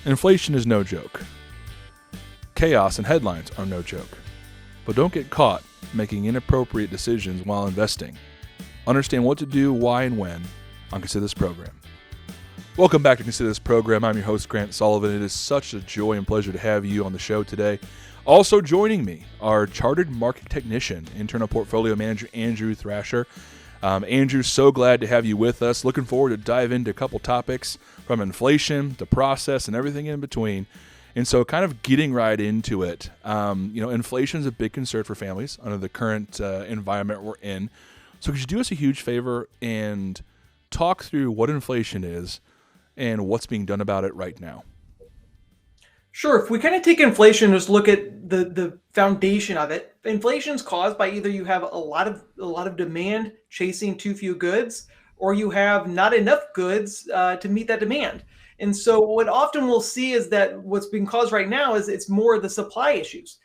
Inflation is no joke. Chaos and headlines are no joke. But don't get caught making inappropriate decisions while investing. Understand what to do, why, and when on Consider This Program. Welcome back to Consider This Program. I'm your host, Grant Soliven. It is such a joy and pleasure to have you on the show today. Also joining me, our chartered market technician, internal portfolio manager, Andrew Thrasher. Andrew, so glad to have you with us. Looking forward to dive into a couple topics from inflation to process and everything in between. And so kind of getting right into it, inflation is a big concern for families under the current environment we're in. So could you do us a huge favor and talk through what inflation is and what's being done about it right now? Sure. If we kind of take inflation, just look at the foundation of it. Inflation is caused by either you have a lot of demand chasing too few goods, or you have not enough goods to meet that demand. And so what often we'll see is that what's being caused right now is it's more the supply issues.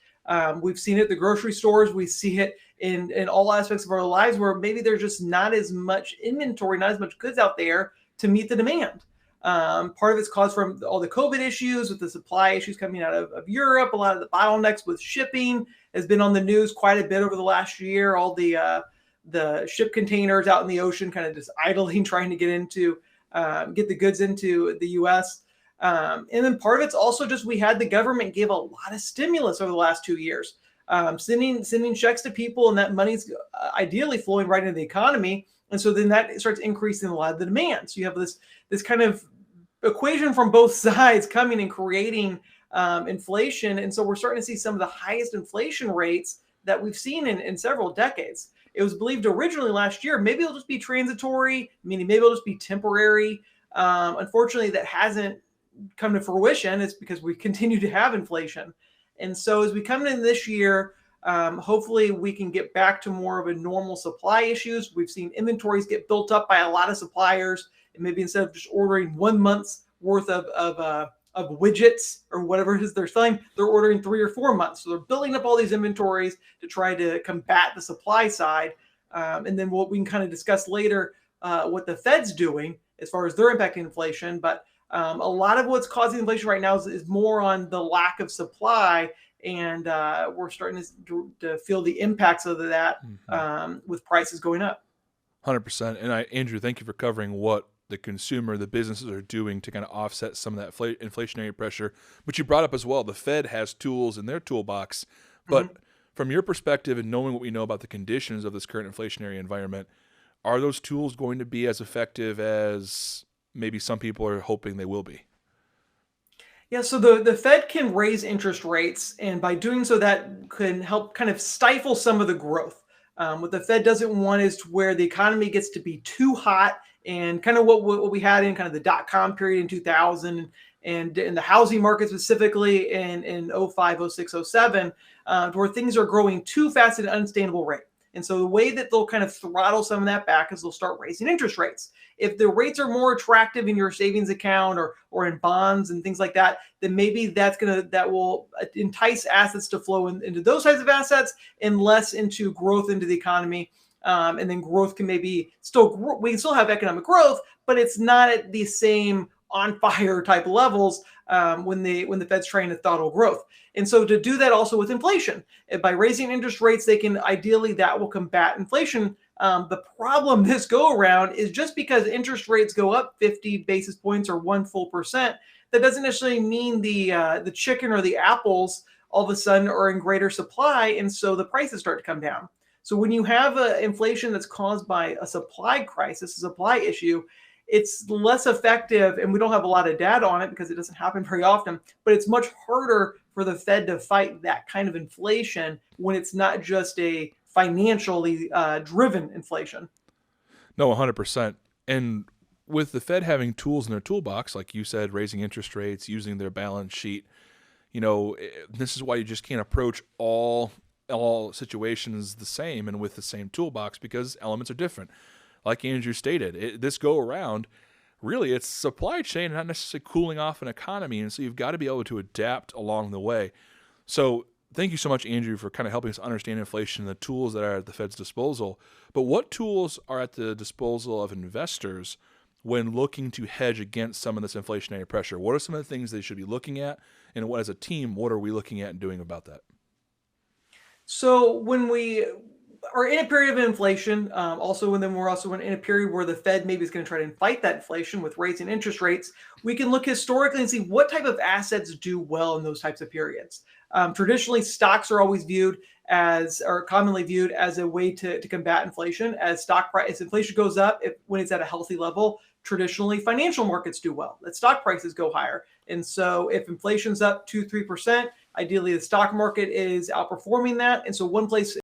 We've seen it at the grocery stores. We see it in all aspects of our lives where maybe there's just not as much inventory, not as much goods out there to meet the demand. Part of it's caused from all the COVID issues with the supply issues coming out of Europe. A lot of the bottlenecks with shipping has been on the news quite a bit over the last year. All the ship containers out in the ocean kind of just idling, trying to get the goods into the U.S. And then part of it's also just we had the government give a lot of stimulus over the last 2 years, sending checks to people, and that money's ideally flowing right into the economy. And so then that starts increasing a lot of the demand. So you have this kind of equation from both sides coming and creating inflation. And so we're starting to see some of the highest inflation rates that we've seen in several decades. It was believed originally last year, maybe it'll just be transitory, meaning maybe it'll just be temporary. Unfortunately, that hasn't come to fruition. It's because we continue to have inflation. And so as we come into this year, hopefully we can get back to more of a normal supply issues. We've seen inventories get built up by a lot of suppliers. And maybe instead of just ordering 1 month's worth of widgets or whatever it is they're selling, they're ordering 3 or 4 months. So they're building up all these inventories to try to combat the supply side. And then what we can kind of discuss later, what the Fed's doing as far as they're impacting inflation. But a lot of what's causing inflation right now is more on the lack of supply. And we're starting to feel the impacts of that with prices going up. 100%. And Andrew, thank you for covering what the consumer, the businesses are doing to kind of offset some of that inflationary pressure. But you brought up as well, the Fed has tools in their toolbox. But from your perspective and knowing what we know about the conditions of this current inflationary environment, are those tools going to be as effective as maybe some people are hoping they will be? Yeah, so the Fed can raise interest rates, and by doing so, that can help kind of stifle some of the growth. What the Fed doesn't want is to where the economy gets to be too hot, and kind of what we had in kind of the dot-com period in 2000 and in the housing market specifically in 05, 06, 07, where things are growing too fast at an unsustainable rate. And so the way that they'll kind of throttle some of that back is they'll start raising interest rates. If the rates are more attractive in your savings account or in bonds and things like that, then maybe that will entice assets to flow into those types of assets and less into growth into the economy. And then growth can maybe we can still have economic growth, but it's not at the same on fire type levels when the Fed's trying to throttle growth. And so to do that also with inflation, by raising interest rates, that will combat inflation. The problem this go around is just because interest rates go up 50 basis points or 1% that doesn't necessarily mean the chicken or the apples all of a sudden are in greater supply, and so the prices start to come down. So when you have inflation that's caused by a supply crisis, a supply issue, it's less effective, and we don't have a lot of data on it because it doesn't happen very often, but it's much harder for the Fed to fight that kind of inflation when it's not just a financially driven inflation. No, 100%. And with the Fed having tools in their toolbox, like you said, raising interest rates, using their balance sheet, this is why you just can't approach all situations the same and with the same toolbox because elements are different. Like Andrew stated, this go around, really it's supply chain, not necessarily cooling off an economy. And so you've got to be able to adapt along the way. So thank you so much, Andrew, for kind of helping us understand inflation and the tools that are at the Fed's disposal. But what tools are at the disposal of investors when looking to hedge against some of this inflationary pressure? What are some of the things they should be looking at? And what, as a team, what are we looking at and doing about that? So when we are in a period of inflation, also when then we're also in a period where the Fed maybe is going to try to fight that inflation with raising interest rates, we can look historically and see what type of assets do well in those types of periods. Traditionally, stocks are always viewed as, or commonly viewed as, a way to combat inflation. As stock price, as inflation goes up, when it's at a healthy level, traditionally financial markets do well. That stock prices go higher, and so if inflation's up 2-3%, ideally the stock market is outperforming that. And so one place